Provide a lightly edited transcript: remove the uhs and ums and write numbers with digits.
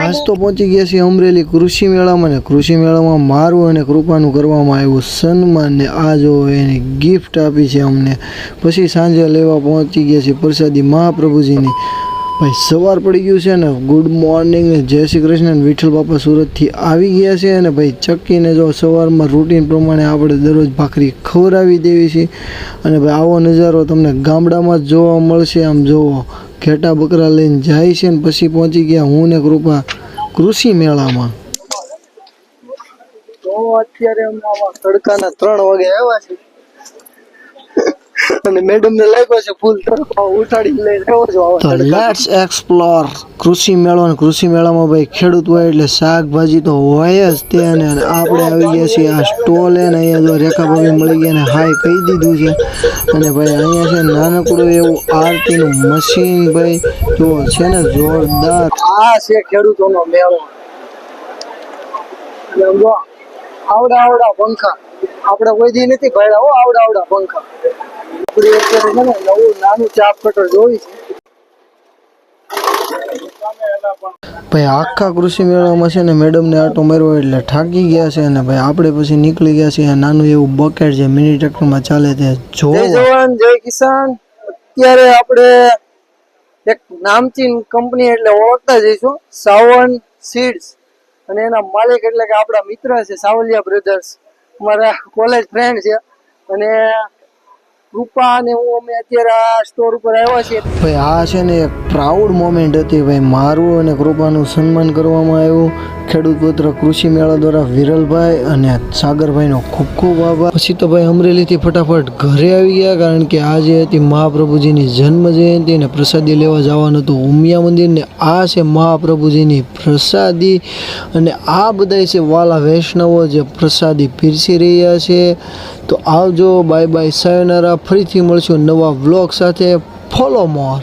આજ તો પહોંચી ગયા છીએ અમરેલી કૃષિ મેળામાં ને કૃષિ મેળામાં મારું અને કૃપાનું કરવામાં આવ્યું સન્માન ને આ જો એની ગિફ્ટ આપી છે અમને. પછી સાંજે લેવા પહોંચી ગયા છીએ પ્રસાદી મહાપ્રભુજીની. ભાઈ સવાર પડી ગયું છે ને. ગુડ મોર્નિંગ ને જય શ્રી કૃષ્ણ. વિઠ્ઠલ બાપા સુરતથી આવી ગયા છે અને ભાઈ ચક્કીને જો સવારમાં રૂટીન પ્રમાણે આપણે દરરોજ ભાખરી ખવડાવી દેવી છે. અને ભાઈ આવો નજારો તમને ગામડામાં જ જોવા મળશે. આમ જોવો ઘેટા બકરા લઈને જાય છે ને પછી પહોંચી ગયા હું ને કૃપા કૃષિ મેળામાં. તો અત્યારે તડકાના 3 વાગે આવ્યા છે અને મેડમ ને લાગ્યો છે ફૂલ તડકો ઉઠાડી લઈને આવ્યો છો. તો લેટ્સ એક્સપ્લોર કૃષિ મેળો. અને કૃષિ મેળામાં ભાઈ ખેડૂત હોય એટલે શાકભાજી તો હોય જ તે. અને આપણે આવી ગયા છીએ આ સ્ટોલ ને અહીંયા જો રેખા ભાભી મળી ગયા ને હાય કહી દીધું છે. અને ભાઈ અહીંયા છે નાનકડું એવું આરતીનું મશીન ભાઈ જો છે ને જોરદાર. આ છે ખેડૂતોનો મેળો. આવડા પંખા આપણે કોઈ દી નથી ભાડ્યા હો. આવડા પંખા આપણે અત્યારે છે ને નવું નાનું ચાપ કટર જોઈ છે ભાઈ. આખા કૃષિ મેળામાં છે ને મેડમ ને આટો માર્યો એટલે થાકી ગયા છે. અને ભાઈ આપણે પછી નીકળી ગયા છીએ નાનું એવું બકેટ જે મિની ટ્રેક્ટરમાં ચાલે તે જોવા. જય જવાન જય કિસાન. અત્યારે આપણે એક નામચીન કંપની એટલે ઓળખતા જઈશું સાવન સીડ્સ. અને એના માલિક એટલે કે આપણા મિત્ર છે સાવલિયા બ્રધર્સ, અમારા કોલેજ ફ્રેન્ડ છે. અને કૃપા અને હું અમે અત્યારે આ સ્ટોર ઉપર આવ્યા છીએ. ભાઈ આ છે ને એક પ્રાઉડ મોમેન્ટ હતી ભાઈ. મારું અને કૃપાનું સન્માન કરવામાં આવ્યું ખેડૂત પુત્ર કૃષિ મેળા દ્વારા વિરલભાઈ અને સાગરભાઈનો ખૂબ ખૂબ આભાર. પછી તો ભાઈ અમરેલીથી ફટાફટ ઘરે આવી ગયા કારણ કે આજે હતી મહાપ્રભુજીની જન્મ જયંતિ અને પ્રસાદી લેવા જવાનું હતું ઉમિયા મંદિર. ને આ છે મહાપ્રભુજીની પ્રસાદી. અને આ બધા છે વાલા વૈષ્ણવો જે પ્રસાદી પીરસી રહ્યા છે. તો આવજો, બાય બાય, સાયોનારા. ફરીથી મળશું નવા વ્લોગ સાથે. ફોલો મોર.